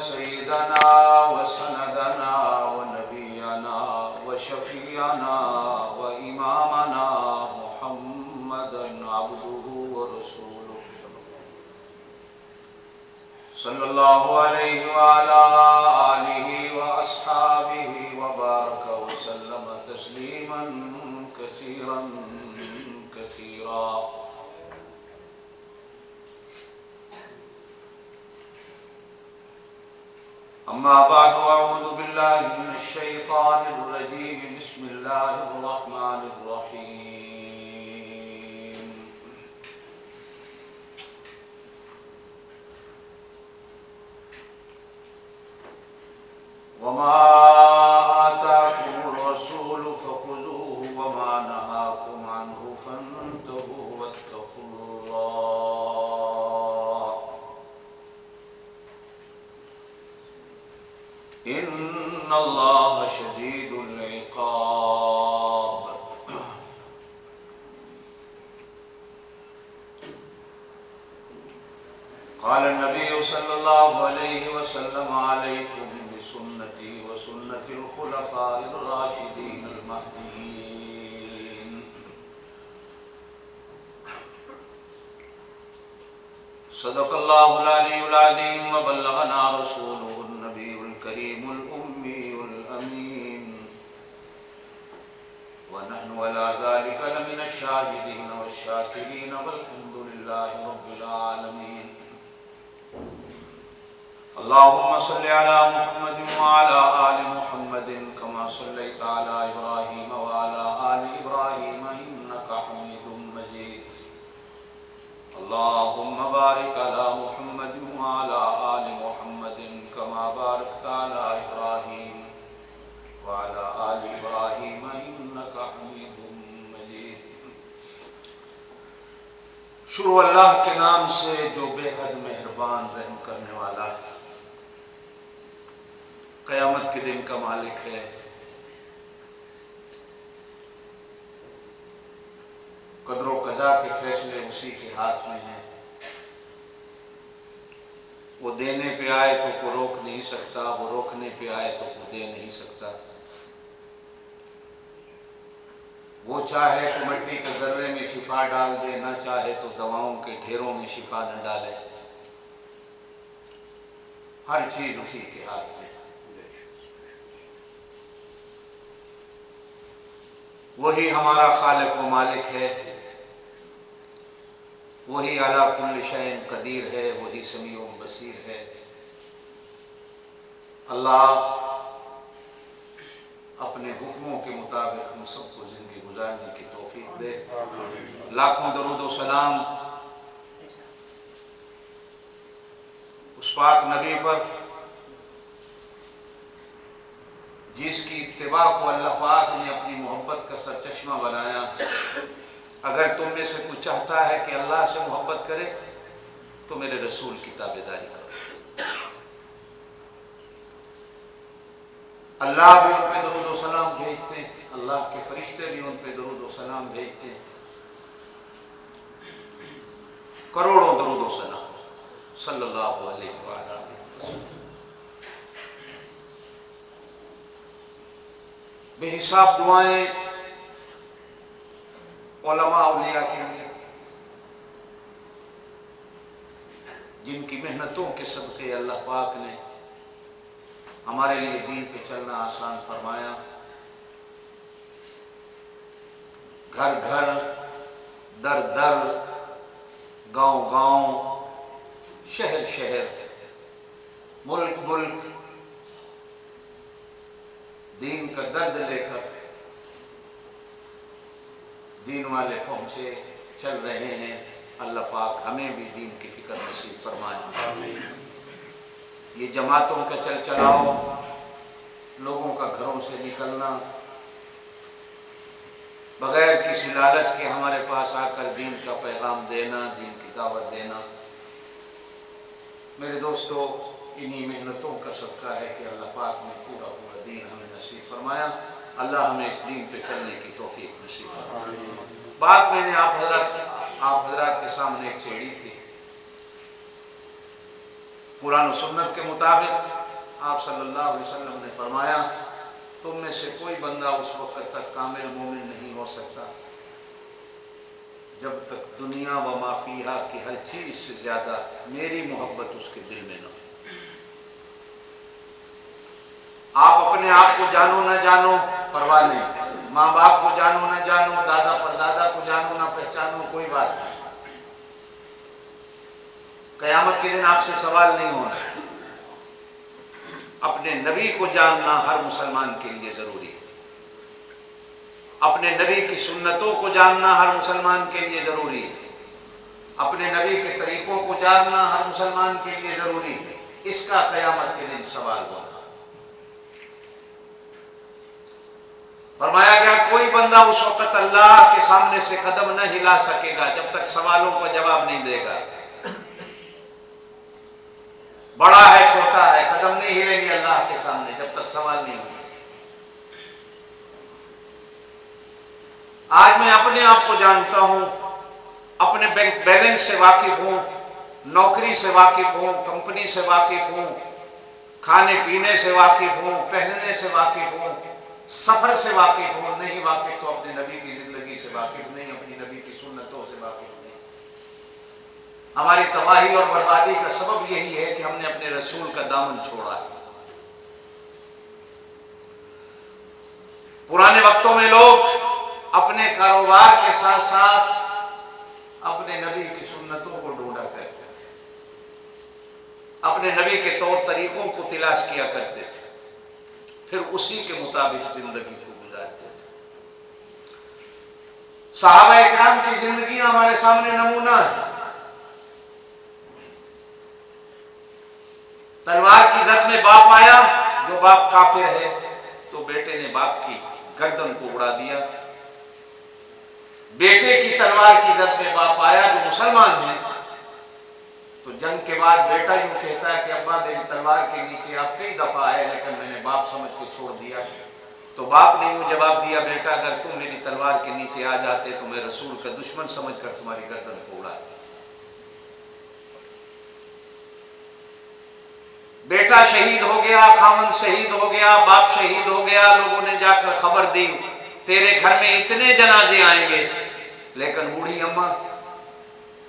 सय्यदना व सनदना व नबियना व शफीअना व इमामना मुहम्मदन अब्दुहु व रसूलुहु सल्लल्लाहु अलैहि व अला आलिहि व अस्हाबिहि व बारक व सल्लम तस्लीमन कसीरन कसीरा। अम्मा बादु अऊज़ु बिल्लाहि मिनश शैतानिर रजीम बिस्मिल्लाहिर रहमानिर रहीम। वमा आताकुमुर रसूलु फखुज़ूहु वमा नहाकुम अन्हु फंतहू वत्तक़ुल्लाह इन्नल्लाह शदीदुल इक़ाब। क़ाल नबी सल्लल्लाहु अलैहि वसल्लम अलैकुम बिसुन्नती व सुन्नतिल खुलफ़ाइर राशिदीनिल महदीयीन। सदक़ल्लाहुल अलीयुल अज़ीम व बल्लगना रसूलुहुन नबियुल करीमुल उम्मीयुल अमीन व नहनु अला ज़ालिका लमिनश शाहिदीन वश्शाकिरीन वल्हम्दुलिल्लाहि रब्बिल आलमीन। अल्लाहुम्मा सल्लि अला मुहम्मदिन व अला आलि मुहम्मदिन कमा सल्लैता अला इब्राहीम व अला आलि इब्राहीम इन्नका हमीदुम मजीद। अल्लाहुम्मा बारिक अला मुहम्मदिन व अला आलि मुहम्मदिन कमा बारकता अला इब्राहीम व अला आलि इब्राहीम इन्नका हमीदुम मजीद। शुरू अल्लाह के नाम से जो बेहद मेहरबान रहम करने वाला है, क़यामत के दिन का मालिक है। कदर व क़ज़ा के फैसले उसी के हाथ में हैं। वो देने पे आए तो को रोक नहीं सकता, वो रोकने पे आए तो को दे नहीं सकता। वो चाहे तो मिट्टी के ज़र्रे में शिफा डाल दे, ना चाहे तो दवाओं के ढेरों में शिफा न डाले। हर चीज उसी के हाथ में। वही हमारा खालिक व मालिक है, वही अला कुल्ल शैइन कदीर है, वही समीउ बसीर है। अल्लाह अपने हुक्मों के मुताबिक हम सबको जिंदगी गुजारने की तौफीक दे। लाखों दरूद व सलाम उस पाक नबी पर जिसकी इत्तिबा को अल्लाह पाक ने अपनी मोहब्बत का सरचश्मा बनाया। अगर तुम में से कुछ चाहता है कि अल्लाह से मोहब्बत करे तो मेरे रसूल की ताबेदारी करो। अल्लाह भी उन पे दरूद व सलाम भेजते हैं, अल्लाह के फरिश्ते भी उन पे दरूद व सलाम भेजते हैं। करोड़ों दरूद व सलाम सल्लल्लाहु अलैहि वसल्लम। बेहिसाब दुआएं उलमा औलिया के लिए, जिनकी मेहनतों के सदक़े अल्लाह पाक ने हमारे लिए दीन पे चलना आसान फरमाया। घर घर, दर दर, गांव गांव, शहर शहर, मुल्क मुल्क दीन का दर्द लेकर दीन वाले पहुंचे, चल रहे हैं। अल्लाह पाक हमें भी दीन की फिक्र नसीब फरमाए। ये जमातों का चल चलाओ, लोगों का घरों से निकलना, बगैर किसी लालच के हमारे पास आकर दीन का पैगाम देना, दीन की दावत देना, मेरे दोस्तों, इन्हीं मेहनतों का सदका है कि अल्लाह पाक ने पूरा पूरा दीन हमें नसीब फरमाया। अल्लाह हमें इस दीन पे चलने की तौफीक नसीब फरमाए। बात मैंने आप हजरात के सामने एक छेड़ी थी। कुरान और सुन्नत के मुताबिक आप सल्लल्लाहु अलैहि वसल्लम ने फरमाया, तुम में से कोई बंदा उस वक्त तक कामिल मोमिन नहीं हो सकता जब तक दुनिया व माफिया की हर चीज से ज्यादा मेरी मोहब्बत उसके दिल में न हो। आप अपने आप को जानो न जानो परवाह नहीं, माँ बाप को जानो न जानो, दादा परदादा को जानो न पहचानो, कोई बात नहीं। कयामत के दिन आपसे सवाल नहीं होना। अपने नबी को जानना हर मुसलमान के लिए जरूरी है। अपने नबी की सुन्नतों को जानना हर मुसलमान के लिए जरूरी है। अपने नबी के तरीकों को जानना हर मुसलमान के लिए जरूरी है। इसका कयामत के दिन सवाल होगा। फरमाया गया, कोई बंदा उस वक्त अल्लाह के सामने से कदम न हिला सकेगा जब तक सवालों का जवाब नहीं देगा। बड़ा है छोटा है, कदम नहीं हिलेंगे अल्लाह के सामने जब तक सवाल नहीं होंगे। आज मैं अपने आप को जानता हूं, अपने बैंक बैलेंस से वाकिफ हूं, नौकरी से वाकिफ हूं, कंपनी से वाकिफ हूं, खाने पीने से वाकिफ हूं, पहनने से वाकिफ हूं, सफर से वाकिफ हूं। नहीं वाकिफ तो अपने नबी की जिंदगी से वाकिफ नहीं, अपनी नबी की सुन्नतों से वाकिफ नहीं। हमारी तबाही और बर्बादी का सबब यही है कि हमने अपने रसूल का दामन छोड़ा है। पुराने वक्तों में लोग अपने कारोबार के साथ साथ अपने नबी की सुन्नतों को ढूंढा करते थे, अपने नबी के तौर तरीकों को तलाश किया करते थे, फिर उसी के मुताबिक जिंदगी को गुजारते थे। सहाबा इकराम की जिंदगी हमारे सामने नमूना है। तलवार की जद में बाप आया, जो बाप काफिर है तो बेटे ने बाप की गर्दन को उड़ा दिया। बेटे की तलवार की जद में बाप आया जो मुसलमान है, तो जंग के बाद बेटा यूं कहता है कि अब्बा मेरी तलवार के नीचे आप कई दफा आए लेकिन मैंने बाप समझ के छोड़ दिया। तो बाप ने यूं जवाब दिया, बेटा अगर तुम मेरी तलवार के नीचे आ जाते तो मैं रसूल का दुश्मन समझकर तुम्हारी गर्दन को उड़ा। बेटा शहीद हो गया, खामन शहीद हो गया, बाप शहीद हो गया। लोगों ने जाकर खबर दी तेरे घर में इतने जनाजे आएंगे, लेकिन बूढ़ी अम्मा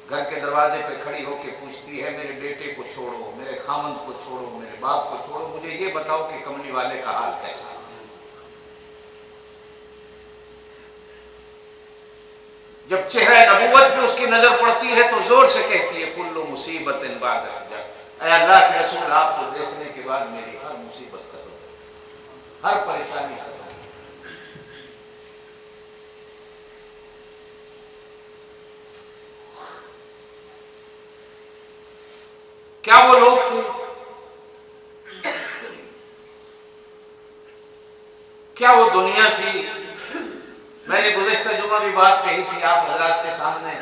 घर के दरवाजे पे खड़ी होकर पूछती है, मेरे बेटे को छोड़ो, मेरे खामन को छोड़ो, मेरे बाप को छोड़ो, मुझे ये बताओ कि कमली वाले का हाल कैसा है। जब चेहरा नबूवत पे उसकी नजर पड़ती है तो जोर से कहती है, कुल्लु मुसीबत बाद, अल्लाह के रसूल आपको देखने के बाद मेरी हर मुसीबत खत्म, हर परेशानी खत्म। क्या वो लोग थे, क्या वो दुनिया थी। मैंने गुज़श्ता जुमा भी बात कही थी आप हज़रात के सामने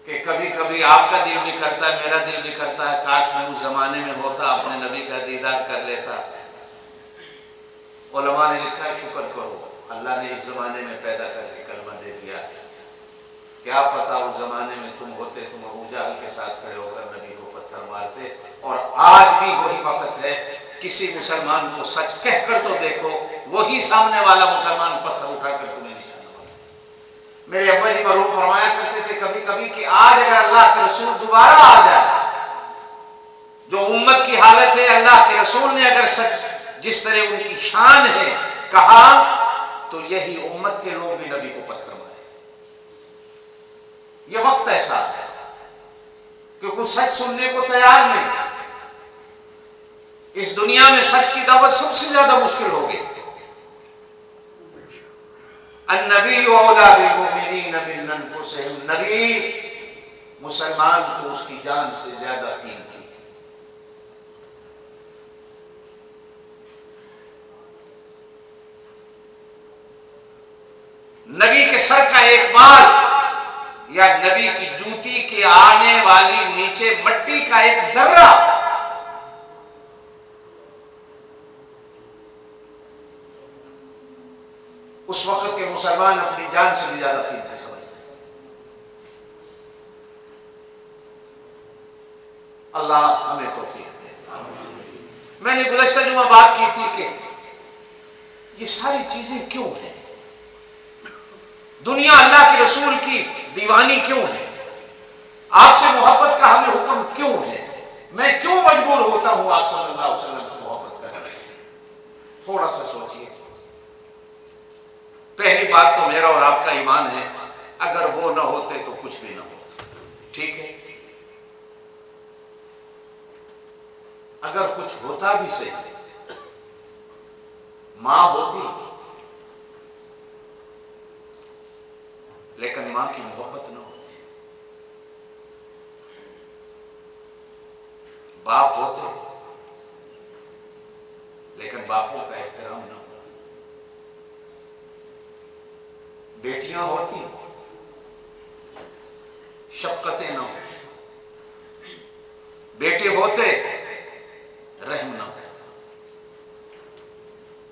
कि कभी कभी आपका दिल भी करता है, मेरा दिल भी करता है, काश मैं उस जमाने में होता, अपने नबी का दीदार कर लेता। उलमा ने लिखा है, शुक्र करो अल्लाह ने इस जमाने में पैदा करके कलमा दे दिया। क्या पता उस जमाने में तुम होते, तुम अबू जहल के साथ खड़े होकर नबी को पत्थर मारते। और आज भी वही वक्त है, किसी मुसलमान को सच कहकर तो देखो, वही सामने वाला मुसलमान पत्थर उठाकर तुम्हें निशाना मारे। मेरे अब्बा जी मरहूम फरमाया करते थे कभी कभी कि आज अगर अल्लाह के रसूल दोबारा आ जाए, जो उम्मत की हालत है, अल्लाह के रसूल ने अगर सच जिस तरह उनकी शान है कहा, तो यही उम्मत के लोग भी नबी को पत्थर मारे। यह वक्त ऐसा है क्योंकि सच सुनने को तैयार नहीं। इस दुनिया में सच की दावत सबसे ज्यादा मुश्किल होगी। अन्नबी औला बिल-मुमिनीन मिन अनफुसिहिम, नबी मुसलमान को उसकी जान से ज्यादा कीमती है। नबी के सर का एक बाल या नबी की जूती के आने वाली नीचे मट्टी का एक जर्रा उस वक्त के मुसलमान अपनी जान से भी ज्यादा कीमती समझते हैं। अल्लाह हमें तौफीक दे। मैंने गुज़श्ता जुमा बात की थी कि ये सारी चीजें क्यों हैं, दुनिया अल्लाह के रसूल की दीवानी क्यों है, आपसे मोहब्बत का हमें हुक्म क्यों है, मैं क्यों मजबूर होता हूं आप सल्लल्लाहु अलैहि वसल्लम से मोहब्बत करने। थोड़ा सा सोचिए। पहली बात तो मेरा और आपका ईमान है, अगर वो ना होते तो कुछ भी ना होता। ठीक है, अगर कुछ होता भी सही, मां होती लेकिन मां की मोहब्बत ना होती, बाप होते लेकिन बापों का एहतराम ना होता, बेटियां होती शफकतें ना होती, बेटे होते रहम ना होता,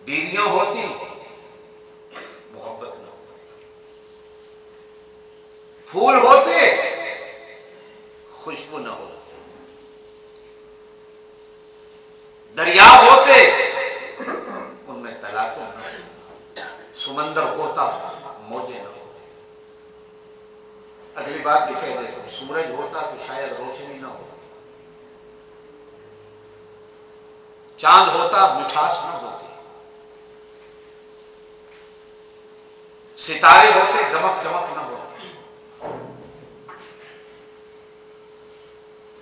बीवियां होती मोहब्बत ना होती, फूल होते खुशबू ना होती, दरिया होते उनमें तलातुम ना होता, समंदर होता मौजें ना होती। अगली बात भी कह देता हूं, सूरज होता तो शायद रोशनी ना होती, चांद होता मिठास ना होती, सितारे होते दमक चमक ना होती,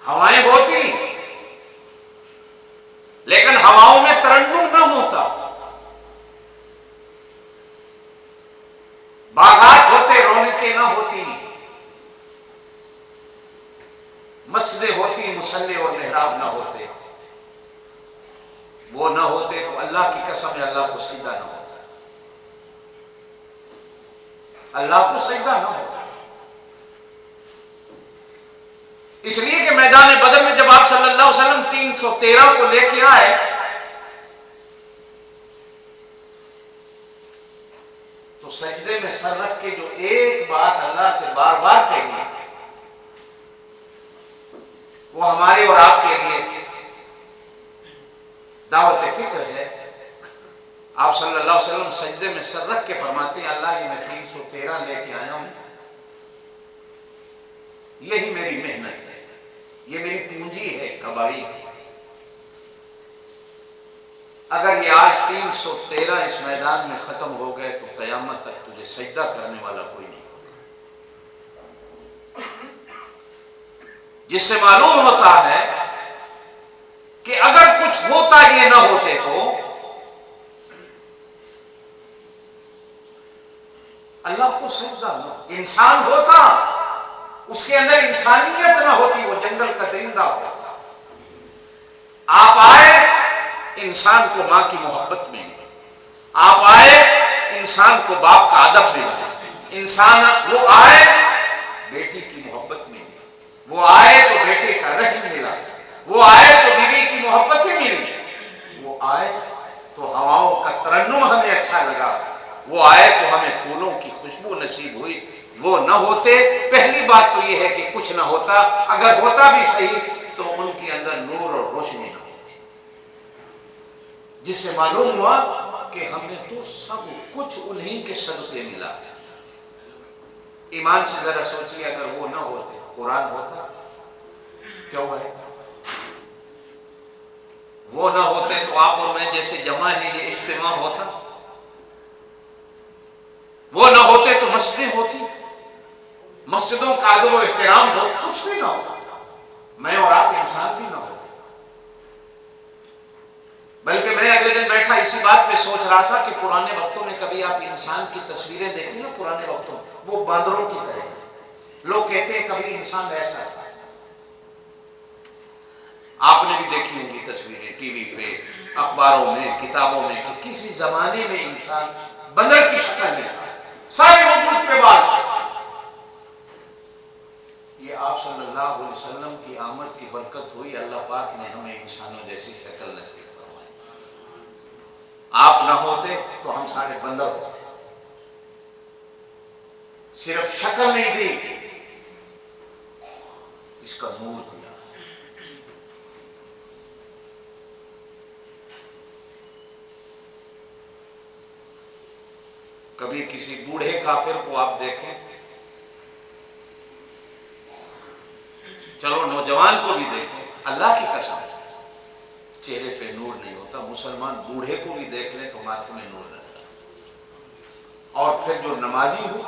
हवाएं होती लेकिन हवाओं में तरन्नुम ना होता, बागात होते रौनकें ना होती, मस्जिदें होती मुसल्ले और मेहराब ना होते, वो ना होते तो अल्लाह की कसम है अल्लाह को सजदा ना होता, अल्लाह को सजदा ना होता। इसलिए कि मैदान बदर में जब आप सल्लल्लाहु अलैहि वसल्लम 313 को लेके आए तो सजदे में सर रख के जो एक बात अल्लाह से बार बार कही वो हमारे और आपके लिए दावत फिक्र है। आप सल्लल्लाहु अलैहि वसल्लम सजदे में सर रख के फरमाते हैं अल्लाह ये मैं 313 लेके आया हूं, यही मेरी मेहनत है, ये मेरी पूंजी है, कमाई है। अगर ये आज 313 इस मैदान में खत्म हो गए तो कयामत तक तुझे सजदा करने वाला कोई नहीं, जिससे मालूम होता है कि अगर कुछ होता ये ना होते तो अल्लाह को सजदा ना, इंसान होता उसके अंदर इंसानियत ना होती, वो जंगल का दरिंदा होता। आप आए इंसान को मां की मोहब्बत मिली, आप आए इंसान को बाप का अदब मिला, इंसान वो आए बेटी की मोहब्बत मिली, वो आए तो बेटे का रहम मिला, वो आए तो बीवी की मोहब्बतें मिली, वो आए तो हवाओं का तरन्नुम हमें अच्छा लगा, वो आए तो हमें फूलों की खुशबू नसीब हुई। वो न होते, पहली बात तो ये है कि कुछ ना होता, अगर होता भी सही तो उनके अंदर नूर और रोशनी ना होती, जिससे मालूम हुआ कि हमें तो सब कुछ उन्हीं के सदक़े मिला। ईमान से जरा सोचिए, अगर वो ना होते कुरान होता क्यों है, वो ना होते तो आप और मैं जैसे जमा है ये इज्तिमा होता, वो ना होते तो मस्जिदें होती, मस्जिदों का अदब व एहतराम हो, कुछ भी ना होता, मैं और आप इंसान भी ना होते। बल्कि मैं अगले दिन बैठा इसी बात पे सोच रहा था कि पुराने वक्तों में कभी आप इंसान की तस्वीरें देखी ना, पुराने वक्तों में वो बांदरों की तरह, लोग कहते हैं कभी इंसान ऐसा है, आपने भी देखी होंगी तस्वीरें टीवी पे, अखबारों में, किताबों में कि किसी जमाने में इंसान बंदर की शक्ल में था, सारे वजूद पे बात। ये आप सल्लल्लाहु अलैहि वसल्लम की आमद की बरकत हुई, अल्लाह पाक ने हमें इंसानों जैसी शक्ल नसीब फरमाई। आप ना होते तो हम सारे बंदर होते, सिर्फ शक्ल नहीं दी, इसका नूर दिया, कभी किसी बूढ़े काफिर को आप देखें, चलो नौजवान को भी देखें, अल्लाह की कसम चेहरे पे नूर नहीं होता। मुसलमान बूढ़े को भी देख लें तो माथे में नूर रहता। और फिर जो नमाजी हो,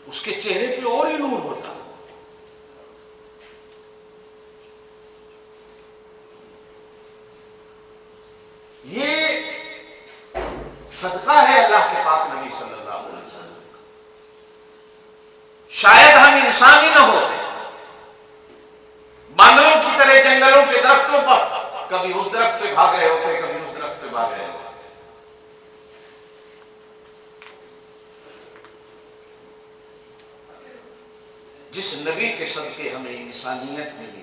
उसके चेहरे पे और ही नूर होता। ये सदका है अल्लाह के पाक नबी सल्लल्लाहु अलैहि वसल्लम। शायद हम इंसान ही न होते, बांदरों की तरह जंगलों के दरख्तों पर कभी उस दरख्त पे भाग रहे होते, कभी उस दरख्त पे भाग रहे होते। जिस नबी के सदके हमें इंसानियत मिली,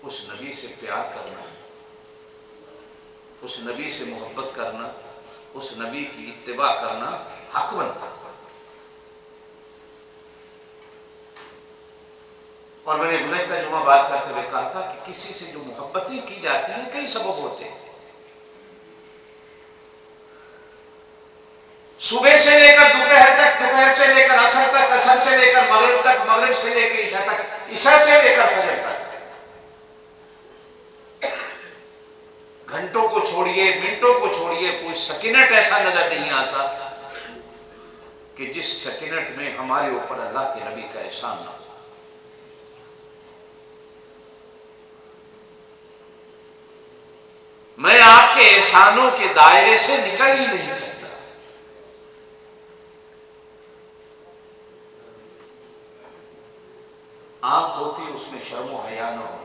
उस नबी से प्यार करना, उस नबी से मोहब्बत करना, उस नबी की इत्तिबा करना हक बनता। और मैंने गुज़श्ता जुमा बात करते हुए कहा था कि किसी से जो मोहब्बतें की जाती हैं कई सबब होते हैं। सुबह से लेकर दोपहर तक, दोपहर से लेकर असर तक, असर से लेकर मगरिब तक, मगरिब से लेकर ईशा तक, ईशा से लेकर फजर तक, घंटों को छोड़िए, मिनटों को छोड़िए, कोई सेकंड ऐसा नजर नहीं आता कि जिस सेकंड में हमारे ऊपर अल्लाह के नबी का एहसान ना हो। मैं आपके एहसानों के दायरे से निकल ही नहीं सकता। आंख होती उसमें शर्मो हया न होता,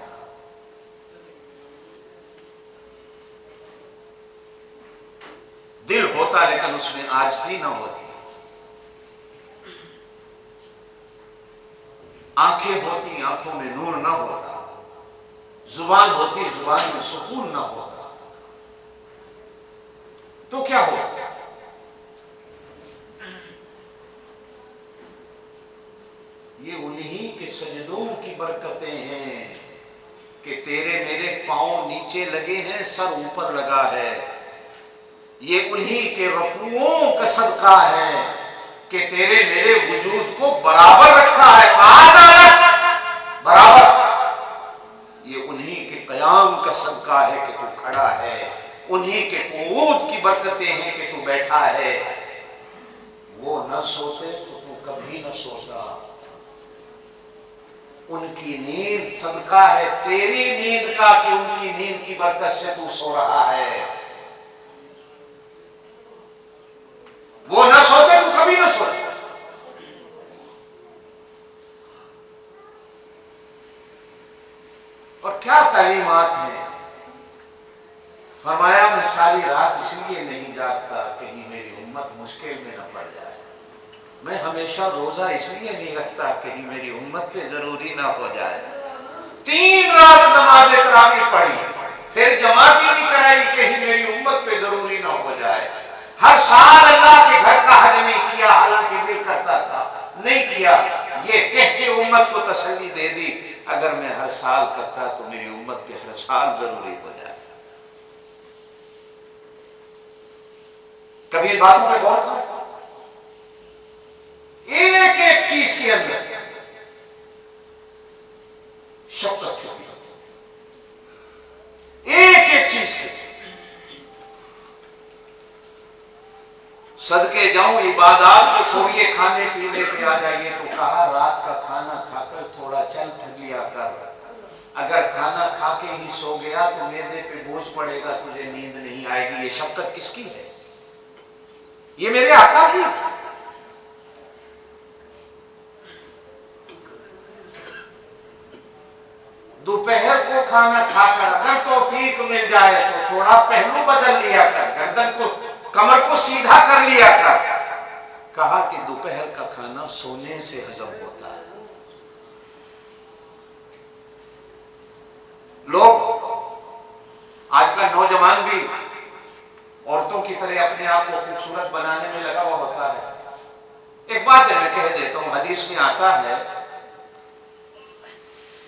दिल होता लेकिन उसमें आजिज़ी न होती, आंखें होती आंखों में नूर न होता, जुबान होती जुबान में सुकून न होता, तो क्या होगा? ये उन्हीं के सजदों की बरकतें हैं कि तेरे मेरे पांव नीचे लगे हैं, सर ऊपर लगा है। ये उन्हीं के रकूओं का सदका है कि तेरे मेरे वजूद को बराबर रखा है, बराबर। ये उन्हीं के कयाम का सदका है कि तू खड़ा है, उन्हीं के कूद की बरकतें हैं कि तू बैठा है। वो न सोते तो तू कभी न सोता। उनकी नींद सदका है तेरी नींद का कि उनकी नींद की बरकत से तू सो रहा है। वो न सोचे तो कभी न सोचे। और क्या तालीमात हैं। फरमाया मैं सारी रात इसलिए नहीं जागता कहीं मेरी उम्मत मुश्किल में न पड़ जाए। मैं हमेशा रोजा इसलिए नहीं रखता कहीं मेरी उम्मत पे जरूरी ना हो जाए। 3 रात नमाज तरावी पढ़ी, फिर जमात ही नहीं कराई कहीं मेरी उम्मत पे जरूरी ना हो जाए। हर साल अल्लाह के घर का हज नहीं किया, हालांकि दिल करता था, नहीं किया। ये कह के उम्मत को तसल्ली दे दी अगर मैं हर साल करता तो मेरी उम्मत पे हर साल जरूरी हो जाए। कभी इन बातों पर गौर कर। एक एक चीज के अंदर शफ़क़त छुपी, एक एक चीज के। सदके जाऊं इबादत को छोड़िए, खाने पीने पे आ जाइए। तो कहा रात का खाना खाकर थोड़ा चल फिर लिया कर। अगर खाना खा के ही सो गया तो मैदे पे बोझ पड़ेगा, तुझे नींद नहीं आएगी। ये शफ़क़त किसकी है? ये मेरे आका की। दोपहर को खाना खाकर अगर तौफीक मिल जाए तो थोड़ा पहलू बदल लिया कर, गर्दन को कमर को सीधा कर लिया कर। कहा कि दोपहर का खाना सोने से हजम होता है। लोग आजकल नौजवान भी औरतों की तरह अपने आप को खूबसूरत बनाने में लगा हुआ होता है। एक बात है मैं कह देता हूं, हदीस में आता है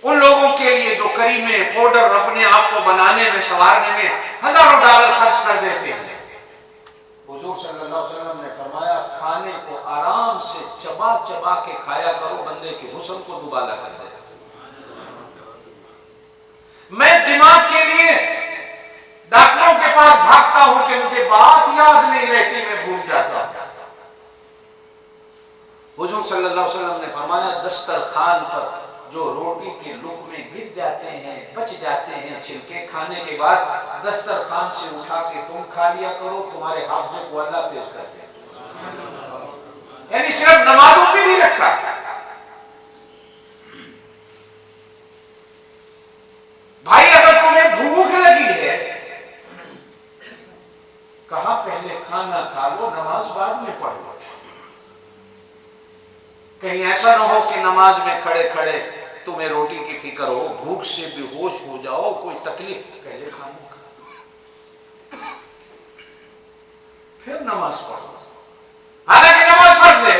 उन लोगों के लिए जो करीमे पाउडर अपने आप को बनाने में, संवारने में हजारों डॉलर खर्च कर देते हैं। हुजूर सल्लल्लाहु अलैहि वसल्लम ने फरमाया, खाने को आराम से चबा चबा के खाया करो, बंदे के हुस्न को दुबाला कर देता। मैं दिमाग के लिए डॉक्टरों के पास भागता हूं कि मुझे बात याद नहीं रहती, मैं भूल जाता हूं। हुजूर सल्लल्लाहु अलैहि वसल्लम ने फरमाया, दस्तरखान पर जो रोटी के लुक़मे गिर जाते हैं, बच जाते हैं, छिलके खाने के बाद दस्तरखान से उठा के तुम खा लिया करो, तुम्हारे हाफजे को अल्लाह पेश कर दे। यानी सिर्फ नमाजों पे नहीं रखा। भाई अगर तुम्हें भूख लगी है, कहा पहले खाना खा लो, नमाज बाद में पढ़ लो। कहीं ऐसा ना हो कि नमाज में खड़े खड़े तुम्हें रोटी की फिक्र हो, भूख से बेहोश हो जाओ, कोई तकलीफ, पहले खाना खा फिर नमाज पढ़ो। हालांकि नमाज फर्ज है,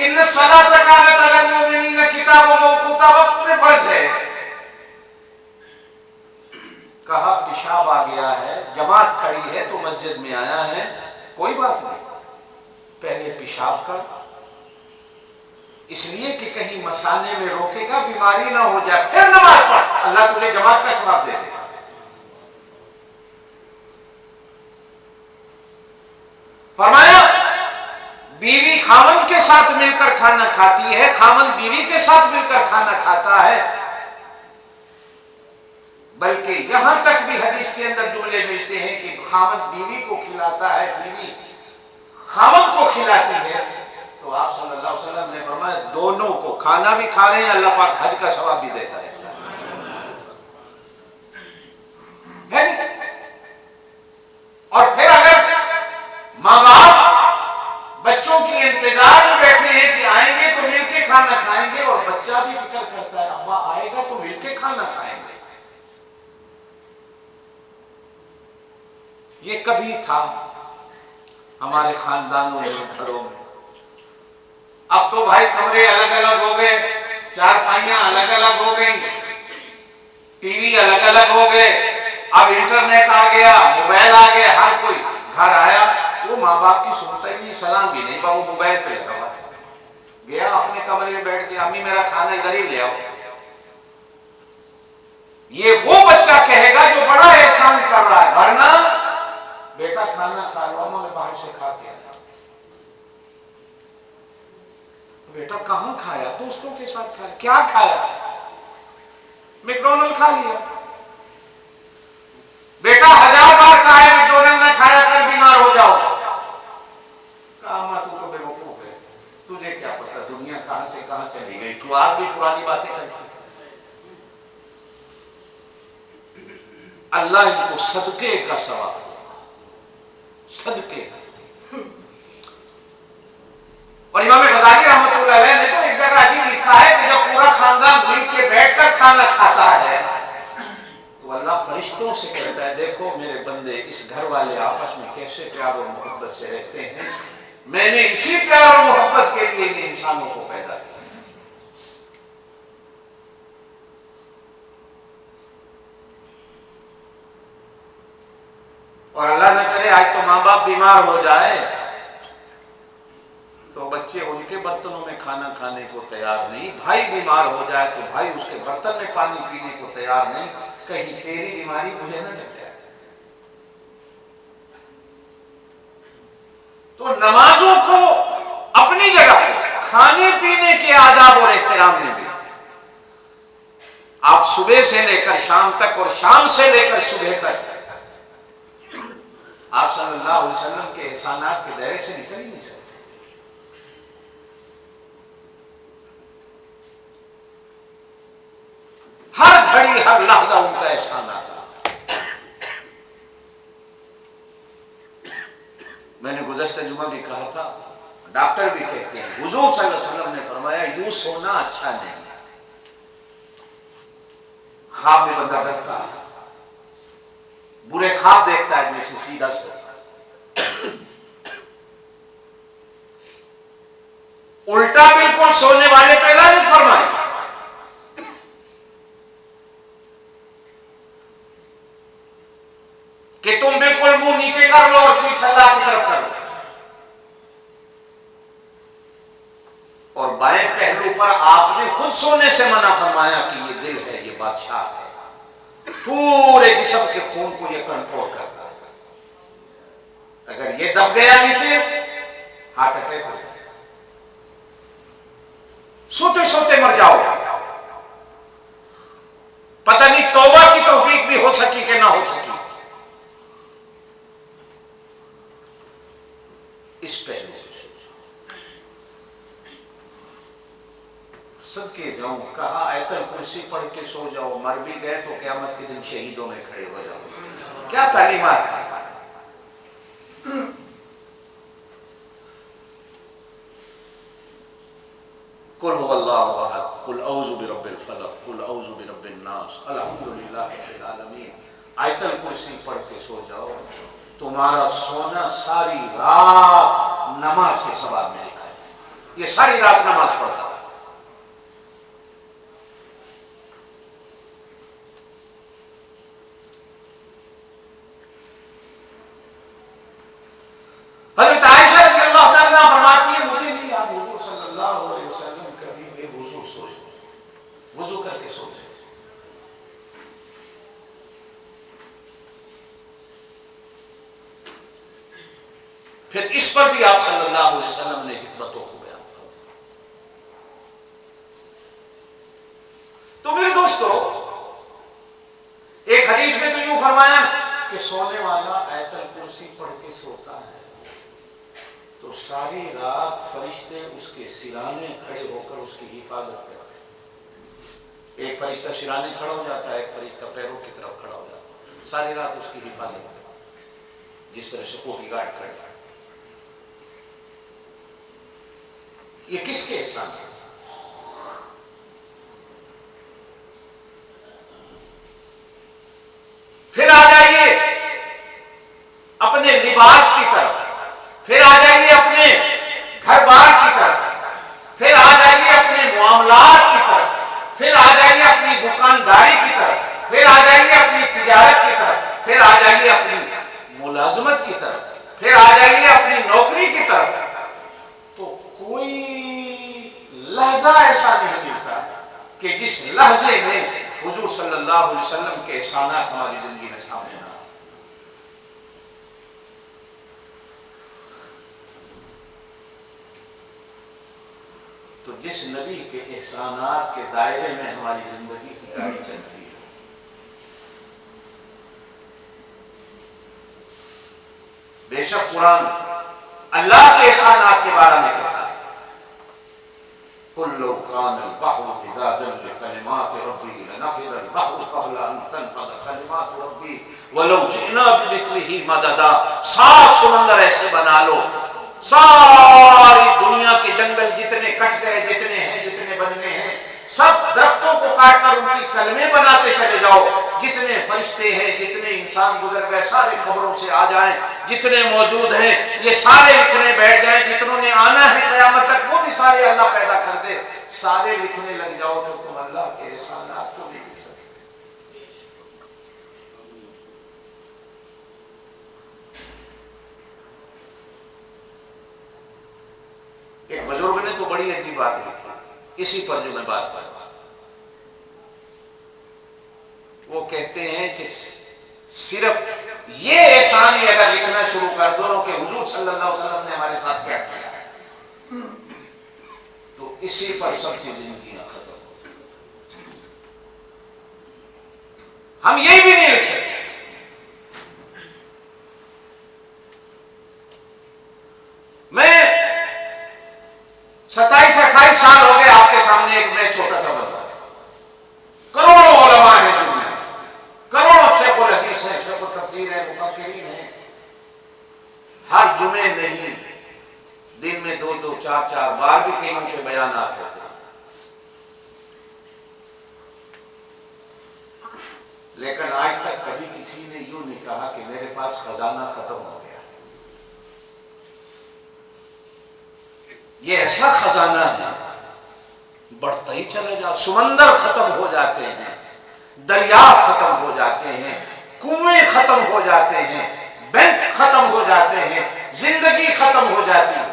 इन सलात कानत अलल मुमिनीन किताबुन मौक़ूता, वक्त में फर्ज है। कहा पेशाब आ गया है, जमात खड़ी है तो मस्जिद में आया है, कोई बात नहीं, पहले पेशाब कर, इसलिए कि कहीं मसाले में रोकेगा, बीमारी ना हो जाए, फिर नमाज पढ़, अल्लाह तुझे जमात का सवाब दे देगा। फरमाया, बीवी खामन के साथ मिलकर खाना खाती है, खामन बीवी के साथ मिलकर खाना खाता है, बल्कि यहां तक भी हदीस के अंदर जुमले मिलते हैं कि खामन बीवी को खिलाता है, बीवी खामन को खिलाती है। तो आप सल्लल्लाहु अलैहि वसल्लम ने फरमाया, दोनों को खाना भी खा रहे हैं, अल्लाह पाक हज का सवाब भी देता रहता है नहीं? और फिर अगर माँ बाप बच्चों के इंतजार में बैठे हैं कि आएंगे तो मिलके खाना खाएंगे, और बच्चा भी फिक्र करता है अब्बा आएगा तो मिलके खाना खाएंगे, ये कभी था हमारे खानदानों में, घरों में। अब तो भाई कमरे अलग अलग हो गए, चारपाइयां अलग अलग हो गई, टीवी अलग अलग हो गए, अब इंटरनेट आ गया, मोबाइल आ गया, हर कोई घर आया, वो माँ बाप की सुनता ही नहीं, सलाम भी नहीं, वो मोबाइल पे लगा हुआ गया, अपने कमरे में बैठ गया, अम्मी मेरा खाना इधर ही ले आओ। ये वो बच्चा कहेगा जो बड़ा एहसान कर रहा है, वरना बेटा खाना खा लो, अम्मा मैं बाहर से खा के आया। बेटा कहां खाया? दोस्तों के साथ खाया। क्या खाया? मैकडॉनल्ड खा लिया। बेटा 1000 बार खाया मैकडॉनल्ड ने, खाया कर बीमार हो जाओ। तू तो बेवकूफ है, तुझे क्या पता दुनिया कहां से कहां चली गई, तू आज भी पुरानी बातें करती। अल्लाह इनको सदके का सवाब, सदके। और इमाम गज़ाली रहमतुल्लाह अलैह ने तो एक जगह अजीब लिखा है कि जब पूरा खानदान मिल के बैठकर खाना खाता है तो अल्लाह फरिश्तों से कहता है, देखो मेरे बंदे, इस घर वाले आपस में कैसे प्यार और मोहब्बत से रहते हैं, मैंने इसी प्यार और मोहब्बत के लिए इन इंसानों को पैदा किया। और अल्लाह न करे आज तो माँ बाप बीमार हो जाए तो बच्चे उनके बर्तनों में खाना खाने को तैयार नहीं, भाई बीमार हो जाए तो भाई उसके बर्तन में पानी पीने को तैयार नहीं, कहीं तेरी बीमारी मुझे न लग जाए। तो नमाजों को अपनी जगह, खाने पीने के आदाब और एहतराम में भी आप सुबह से लेकर शाम तक और शाम से लेकर सुबह तक आप सल्लल्लाहु अलैहि वसल्लम के एहसानात के दायरे से निकल ही नहीं सकते। हर घड़ी हर लहजा उनका एहसान आता। मैंने गुज़श्ता जुमा भी कहा था, डॉक्टर भी कहते हैं, हुजूर सल्लल्लाहु अलैहि वसल्लम ने फरमाया यूं सोना अच्छा नहीं। ख्वाब में बंदा डरता है, बुरे ख्वाब देखता है, जैसे सीधा सोता, उल्टा बिल्कुल सोने वाले पहला नहीं फरमाए। कि तुम बिल्कुल मुंह नीचे कर लो और पीठ अल्लाह की तरफ कर लो, और बाएं पहलू पर आपने खुद सोने से मना फरमाया कि ये दिल है, ये बादशाह है, पूरे जिस्म के खून को ये कंट्रोल करता है। अगर ये दब गया नीचे, हार्ट अटैक हो जाए, सोते सोते मर जाओ। पता नहीं तौबा की तौफीक भी हो सकी कि ना हो सकी। इस पहलू से सदके जाऊं, कहा आयतल कुर्सी पढ़ के सो जाओ, मर भी गए तो क़यामत के दिन शहीदों में खड़े हो जाओ। क्या तालीमात है। कुल हुवल्लाहु अहद, कुल औज़ु बिरब्बिल फलक, कुल औज़ु बिरब्बिन नास, अल्हम्दुलिल्लाहि रब्बिल आलमीन। आयतल कुर्सी पढ़ के सो जाओ, तुम्हारा सोना सारी रात नमाज के सवाब में लिखा है। ये सारी रात नमाज पढ़ता है। हज़रत आयशा रज़ियल्लाहु अन्हा फरमाती है, मुझे नहीं याद हुजूर सल्लल्लाहु अलैहि वसल्लम कभी बेवुज़ू सोए, वुज़ू करके सोते। फिर इस पर भी आप सल्लल्लाहु अलैहि वसल्लम ने हिकमतों को बयान किया। तो मेरे दोस्तों, एक हदीस में तो यूं फरमाया कि सोने वाला आयतल कुर्सी पढ़ के सोता है तो सारी रात फरिश्ते उसके सिराने खड़े होकर उसकी हिफाजत करते हैं। एक फरिश्ता सिराने खड़ा हो जाता है, एक फरिश्ता पैरों की तरफ खड़ा हो जाता है, सारी रात उसकी हिफाजत करते हैं, जिस तरह सिक्योरिटी गार्ड खड़ा है। ये किसके एहसान है? फिर आ जाइए अपने लिबास की तरफ, फिर आ जाइए अपने घर बार की तरफ, फिर आ जाइए अपने मामलात की तरफ, फिर आ जाइए अपनी दुकानदारी की तरफ, फिर आ जाइए अपनी तिजारत की तरफ, फिर आ जाइए अपनी मुलाजमत की तरफ, फिर आ जाइए अपनी नौकरी की तरफ। तो कोई लहजा ऐसा नहीं मिलता कि जिस लहजे में हुजूर सल्लल्लाहु अलैहि वसल्लम के एहसानात हमारी जिंदगी में सामने ना। तो जिस नबी के एहसानात के दायरे में हमारी जिंदगी की गाड़ी चलती है, बेशक कुरान अल्लाह के एहसानात के बारे में कहता है, कुल्लु कानल बहरु मिदादन लिकलिमात रब्बी लनफिदल बहरु क़ब्ला अन तनफद कलिमात रब्बी वलौ जिना बिमिस्लिही मददा। 7 समंदर ऐसे बना लो, सारी दुनिया के जंगल जितने कट गए, जितने बनने हैं, सब दरख्तों को काटकर उनकी कलमे बनाते चले जाओ। जितने फरिश्ते हैं, जितने इंसान गुजर गए, सारे खबरों से आ जाएं, जितने मौजूद हैं ये सारे लिखने बैठ जाएं, जितनों ने आना है क़यामत तक वो भी सारे अल्लाह पैदा कर दे, सारे लिखने लग जाओ तो तुम अल्लाह के एहसानात को नहीं लिख सकते। एक बुजुर्ग ने तो बड़ी अजीब बात लिखी, इसी पर जो मैं बात कर रहा हूं। वो कहते हैं कि सिर्फ ये एहसान ही अगर लिखना शुरू कर दो कि हुजूर सल्लल्लाहु अलैहि वसल्लम ने हमारे साथ क्या किया है, तो इसी पर सबकी जिंदगी ना खत्म हो। हम यही भी नहीं लिख सकते। मैं 27-28 साल हो गए आपके सामने एक मैं छोटा सा बंदा, करोड़ों उलमा है दुनिया, करोड़ों शेखुल हदीस है, शेखुल तफसीर है, मुफक्किरीन है। हर जुमे नहीं, दिन में 2-2, 4-4 बार भी कईयों के बयानात होते हैं, लेकिन आज तक कभी किसी ने यूं नहीं कहा कि मेरे पास खजाना खत्म हो गया। ये ऐसा खजाना है, बढ़ता ही चले जाओ, समंदर खत्म हो जाते हैं, दरिया खत्म हो जाते हैं, कुएं खत्म हो जाते हैं, बैंक खत्म हो जाते हैं, जिंदगी खत्म हो जाती है,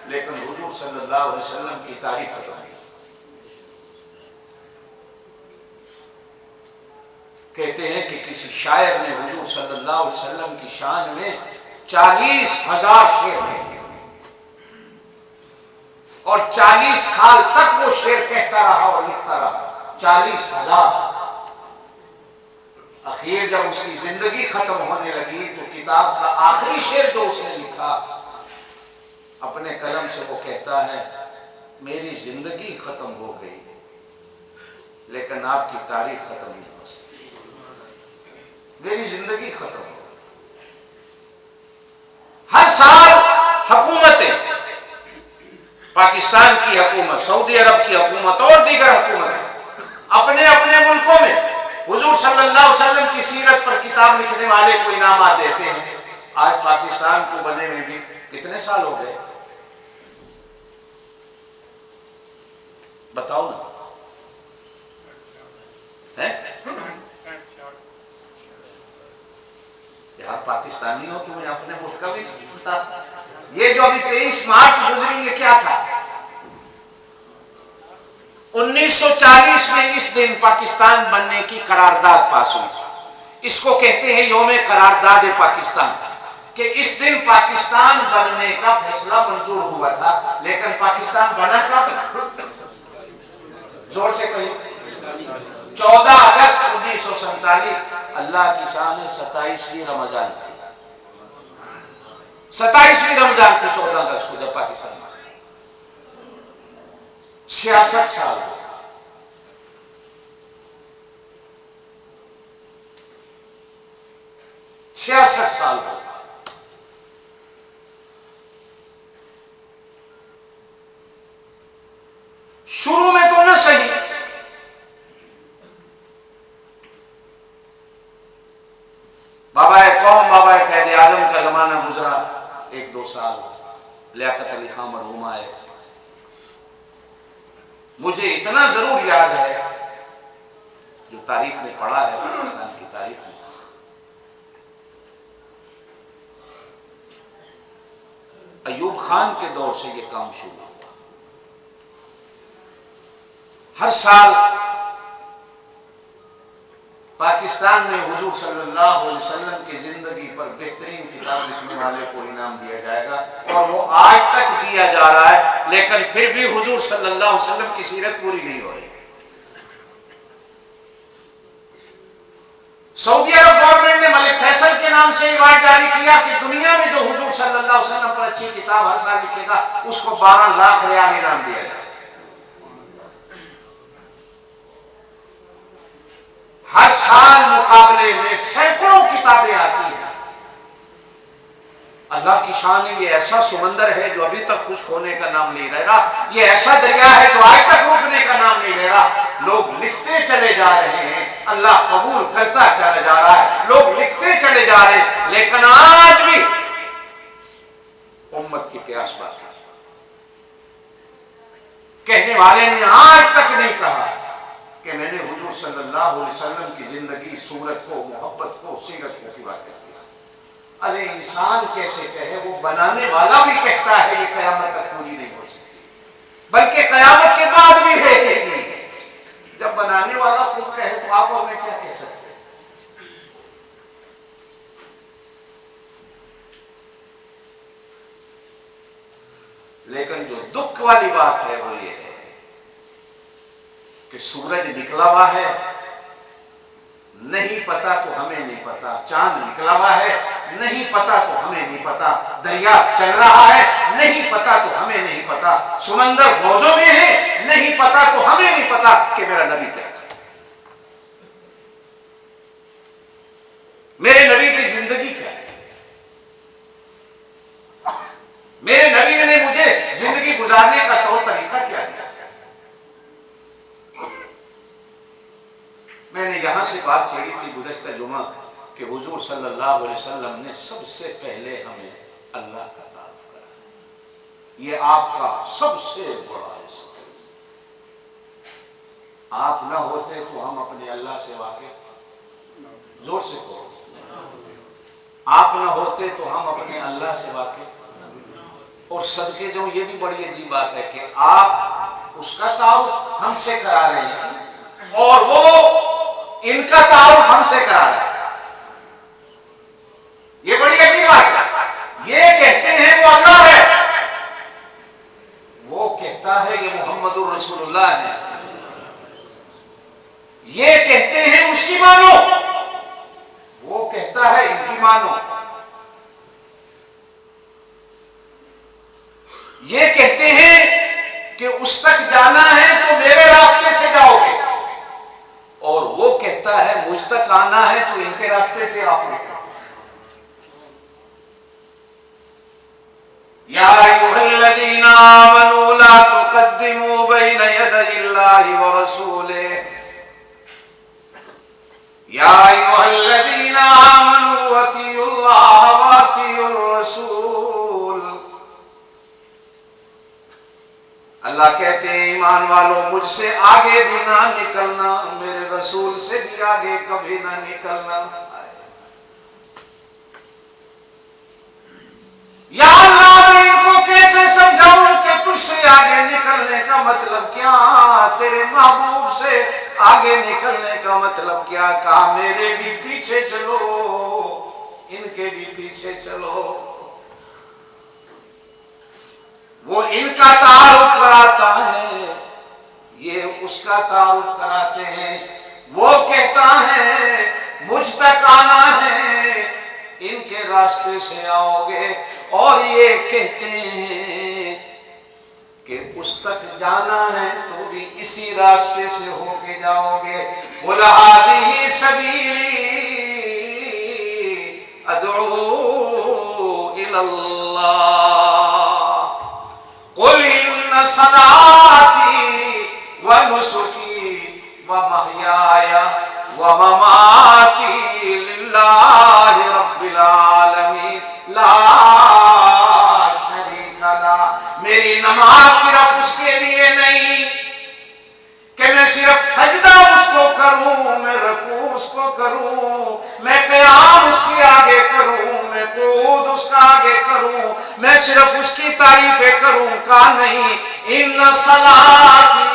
लेकिन हुजूर सल्लल्लाहु अलैहि वसल्लम की तारीफ खत्म नहीं। कहते हैं कि किसी शायर ने हुजूर सल्लल्लाहु अलैहि वसल्लम की शान में 40,000 शेर कहे और 40 साल तक वो शेर कहता रहा और लिखता रहा। 40,000। आखिर जब उसकी जिंदगी खत्म होने लगी तो किताब का आखिरी शेर जो उसने लिखा अपने कलम से, वो कहता है मेरी जिंदगी खत्म हो गई लेकिन आपकी तारीफ खत्म नहीं हो सकती। मेरी जिंदगी खत्म हो गई। हर साल हुकूमतें, पाकिस्तान की हुकूमत, सऊदी अरब की हुकूमत और दीगर हुकूमतें अपने अपने मुल्कों में हुजूर सल्लल्लाहु अलैहि वसल्लम की सीरत पर किताब लिखने वाले को इनामात देते हैं। आज पाकिस्तान को बने में भी कितने साल हो गए, बताओ ना, है? यार पाकिस्तानी हो तुम्हें अपने मुल्क का भी पता। ये जो अभी 23 मार्च गुजरी, ये क्या था? 1940 में इस दिन पाकिस्तान बनने की करारदाद पास हुई थी। इसको कहते हैं यौमे करारदाद पाकिस्तान, कि इस दिन पाकिस्तान बनने का फैसला मंजूर हुआ था। लेकिन पाकिस्तान बना कब? जोर से कहिए। 14 अगस्त 1947। अल्लाह की शान 27वीं रमजान थी। 27वीं रमजान थी 14 अगस्त को जब पाकिस्तान 66 साल 66 साल हो। शुरू में तो न सही, बाबाए कौम, बाबाए कैद आजम का जमाना गुजरा 1-2 साल, लियाकत अली खां मरहूम आए। मुझे इतना जरूर याद है जो तारीख में पढ़ा है, पाकिस्तान की तारीख में, अयूब खान के दौर से यह काम शुरू हुआ। हर साल पाकिस्तान में हुजूर सल्लल्लाहु अलैहि वसल्लम की जिंदगी पर बेहतरीन किताब लिखने वाले को इनाम दिया जाएगा और वो आज तक दिया जा रहा है। लेकिन फिर भी हुजूर सल्लल्लाहु अलैहि वसल्लम की सीरत पूरी नहीं हो रही। सऊदी अरब गवर्नमेंट ने मलिक फैसल के नाम से अवार्ड जारी किया कि दुनिया में जो हुजूर सल्लल्लाहु अलैहि वसल्लम पर अच्छी किताब हर साल लिखेगा उसको 12 लाख रियाल इनाम दिया जाए। हर साल मुकाबले में सैकड़ों किताबें आती हैं। अल्लाह की शान है, ये ऐसा समंदर है जो अभी तक खुश्क होने का नाम नहीं ले रहा। ये ऐसा दरिया है जो आज तक रुकने का नाम नहीं ले रहा। लोग लिखते चले जा रहे हैं, अल्लाह कबूल करता चला जा रहा है, लोग लिखते चले जा रहे हैं, लेकिन आज भी उम्मत की प्यास बाकी है। कहने वाले ने आज तक नहीं कहा कि मैंने हुजूर सल्लल्लाहु अलैहि वसल्लम की जिंदगी, सूरत को, मोहब्बत को, सीरत को पूरा कर दिया। अरे इंसान कैसे कहे, वो बनाने वाला भी कहता है ये कयामत तक पूरी नहीं हो सकती, बल्कि कयामत के बाद भी रहेगी। जब बनाने वाला खुद कहे तो आप और मैं क्या कह सकते हैं? लेकिन जो दुख वाली बात है वो ये है कि सूरज निकला हुआ है, नहीं पता तो हमें नहीं पता। चांद निकला हुआ है, नहीं पता तो हमें नहीं पता। दरिया चल रहा है, नहीं पता तो हमें नहीं पता। समंदर मौजों में है, नहीं पता तो हमें नहीं पता कि मेरा नबी क्या था, मेरे नबी की जिंदगी क्या है, मेरे नबी ने मुझे जिंदगी गुजारने का तौर तरीका क्या दिया। मैंने यहां से बात छेड़ी थी गुज़श्ता जुमा कि हुजूर सल्लल्लाहु अलैहि वसल्लम ने सबसे पहले हमें अल्लाह का तारुफ कराया। ये आपका सबसे बड़ा हिस्सा। आप ना होते तो हम अपने अल्लाह से वाकिफ, जोर से कहो, आप न होते तो हम अपने अल्लाह से वाकिफ। और सदके जो ये भी बड़ी अजीब बात है कि आप उसका तारुफ हमसे करा रहे हैं और वो इनका तारुफ हमसे करा रहे हैं। ये बड़ी अजीब बात है। ये कहते हैं वो अल्लाह है, वो कहता है ये मोहम्मदुर रसूलुल्लाह है। ये कहते हैं उसकी मानो, वो कहता है इनकी मानो। ये कहते हैं कि उस तक जाना है तो मेरे रास्ते से जाओगे, और वो कहता है मुझ तक आना है तो इनके रास्ते से आओगे। या अय्युहल्लज़ीना आमनू ला तुक़द्दिमू बैन यदयिल्लाहि व रसूलिही। या अय्युहल्लज़ीना आमनू अतीउल्लाह व अतीउर रसूल। अल्लाह कहते हैं ईमान वालों मुझसे आगे भी ना निकलना, मेरे रसूल से भी आगे कभी ना निकलना। या अल्लाह मैं इनको कैसे समझाऊं कि तुझसे आगे निकलने का मतलब क्या, तेरे महबूब से आगे निकलने का मतलब क्या। कहा मेरे भी पीछे चलो, इनके भी पीछे चलो। वो इनका तारुफ कराता है, ये उसका तारुफ कराते हैं। वो कहता है मुझ तक आना है, इनके रास्ते से आओगे, और ये कहते हैं कि उस तक जाना है तो भी इसी रास्ते से होके जाओगे। कुल हाज़िही सबीली अदऊ इलल्लाह, कुल इन्न सलाती व नुसुकी व महयाया व ममाती लिल्लाहि रब्बिल आलमीन ला शरीका लह। मेरी नमाज सिर्फ उसके लिए नहीं कि मैं सिर्फ सजदा उसको करूं, मैं रुकू उसको करूं, मैं क़याम उसके आगे करूं, मैं क़ुऊद उसका आगे करूं, मैं सिर्फ उसकी तारीफें करूं का नहीं। इन्न सलाती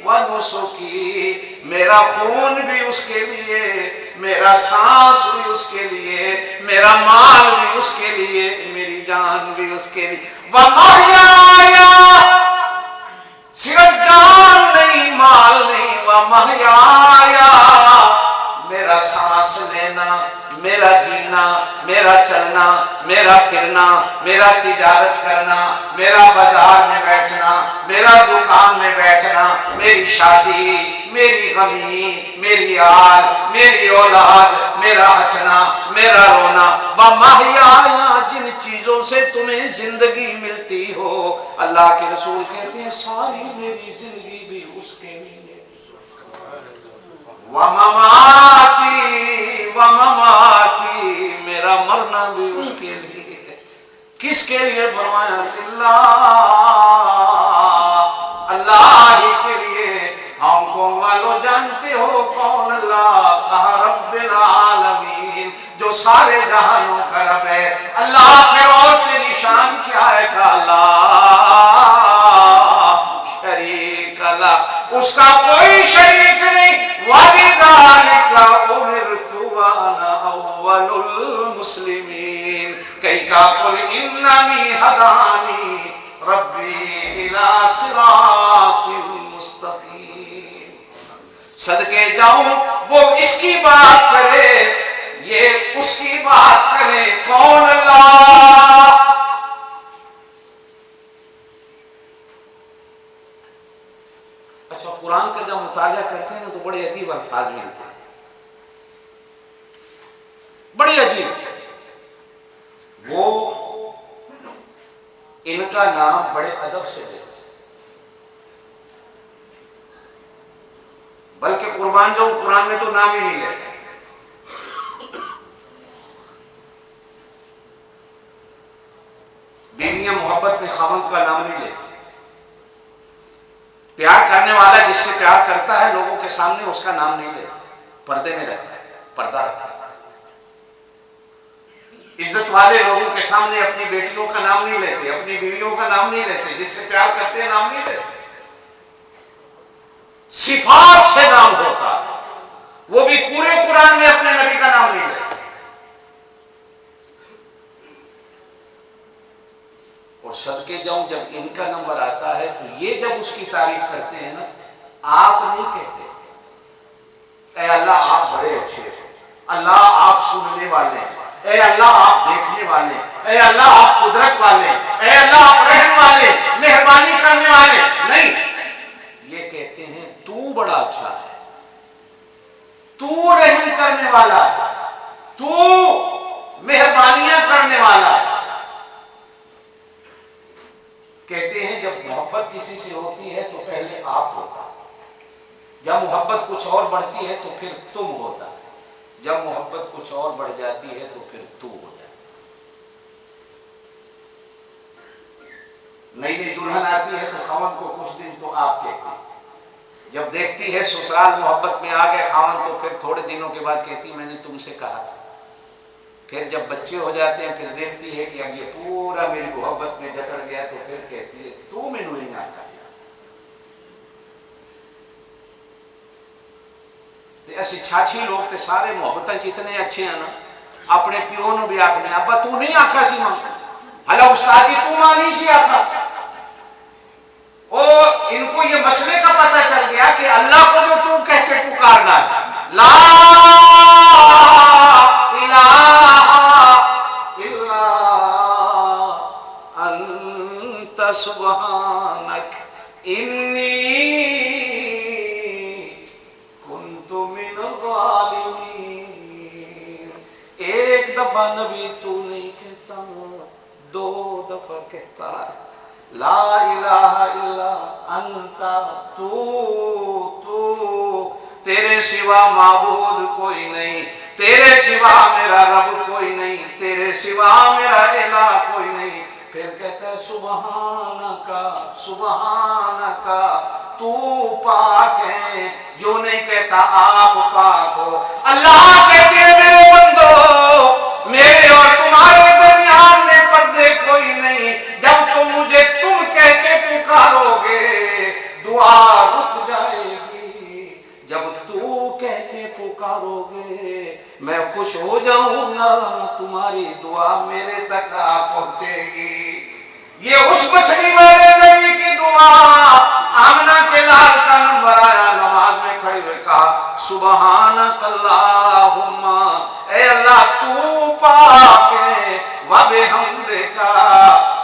व नुसुकी, मेरा खून भी उसके लिए, मेरा सांस भी उसके लिए, मेरा माल भी उसके लिए, मेरी जान भी उसके लिए। व महयाया, सिर्फ जान नहीं माल नहीं, व महयाया, मेरा सांस लेना, मेरा जीना, मेरा चलना, मेरा फिरना, मेरा तिजारत करना, मेरा बाजार में बैठना, मेरा दुकान में बैठना, मेरी शादी, मेरी गमी, मेरी आल, मेरी औलाद, मेरा हंसना, मेरा रोना। व महयाया, जिन चीजों से तुम्हें जिंदगी मिलती हो, अल्लाह के रसूल कहते हैं सारी मेरी जिंदगी भी उसके लिए। व ममाती, मेरा मरना भी उसके लिए। किसके लिए फरमाया? अल्लाह ही के लिए। हांगकांग वालों जानते हो कौन अल्लाह? कहा रब्बिल आलमीन, जो सारे जहानों का रब है। अल्लाह फिर और तेरी शान क्या है? कहा अल्लाह शरीक अल्लाह, उसका कोई शरीक नहीं। वबिज़ालिका उमिरतु व अना अव्वलुल मुस्लिमीन। कई का कुल इन्ननी हदानी रब्बी इला सिरातिल मुस्तकीम। सदके जाऊं वो इसकी बात करे, ये उसकी बात करे। कौन? अल्लाह। अच्छा, कुरान का जब मुताला करते हैं ना तो बड़े अजीब अल्फाज में आते हैं, बड़ी अजीब। वो इनका नाम बड़े अदब से लेते, बल्कि कुर्बान जाऊं कुरान में तो नाम ही नहीं लेते। बीवियां मोहब्बत में खामद का नाम नहीं लेती। प्यार करने वाला जिससे प्यार करता है लोगों के सामने उसका नाम नहीं लेता, पर्दे में रहता है, पर्दा रखता है। इज्जत वाले लोगों के सामने अपनी बेटियों का नाम नहीं लेते, अपनी बीवियों का नाम नहीं लेते, जिससे प्यार करते हैं नाम नहीं लेते। सिफात से नाम होता है, वो भी पूरे कुरान में अपने नबी का नाम नहीं लेते। और सदके जाऊं, जब इनका नंबर आता है तो ये जब उसकी तारीफ करते हैं ना, आप नहीं कहते ऐ अल्लाह आप बड़े अच्छे हैं, अल्लाह आप सुनने वाले हैं, ऐ अल्लाह आप देखने वाले, ऐ अल्लाह आप कुदरत वाले, ऐ अल्लाह आप रहम वाले, मेहरबानी करने वाले। नहीं, ये कहते हैं तू बड़ा अच्छा है, तू रहम करने वाला है, तू मेहरबानियां करने वाला है। कहते हैं जब मोहब्बत किसी से होती है तो पहले आप होता है, जब मोहब्बत कुछ और बढ़ती है तो फिर तुम होता है, जब मोहब्बत कुछ और बढ़ जाती है तो फिर तू हो जाता है। नई नई दुल्हन आती है तो खावन को कुछ दिन तो आप कहते हैं, जब देखती है ससुराल मोहब्बत में आ गए खावन तो फिर थोड़े दिनों के बाद कहती मैंने तुमसे कहा था। फिर जब बच्चे हो जाते हैं फिर देखती है कि अब ये पूरा मेरी मोहब्बत में जकड़ गया तो फिर कहती है तू मैनू नहीं आता। ऐसे छाछी लोग ते सारे मोहब्बत इतने अच्छे हैं ना, अपने प्यो नु भी आखने अब्बा तू नहीं आखा सी मां, हला उस्ताद जी तू मां नहीं सी आखा। ओ इनको ये मसले का पता चल गया कि अल्लाह को जो तू कह के पुकारना है, ला इलाहा इल्ला अंत सुब्हानक इन्नी एक दफा नबी तू नहीं कहता, दो दफा कहता ला इलाहा इल्ला अंता, तू तेरे सिवा माबूद कोई नहीं, तेरे सिवा मेरा रब कोई नहीं, तेरे सिवा मेरा इला कोई नहीं। फिर कहता है सुबहानका सुबहानका, तू पाक है, जो नहीं कहता आप पाक हो। अल्लाह कहते हैं मेरे बंदो, मेरे और तुम्हारे दरमियान में पर्दे कोई नहीं, जब तुम मुझे तुम कह के पुकारोगे दुआ रुक जाएगी, जब तू कह के पुकारोगे मैं खुश हो जाऊंगा, तुम्हारी दुआ मेरे तक आ पहुंचेगी। ये उस मछली वाले नबी की दुआ, आमना के लाल का नंबर आया, नमाज में खड़े हुए कहा सुबहानक अल्लाहुम्मा, ऐ अल्लाह तू पाक है, व बिहम्दिका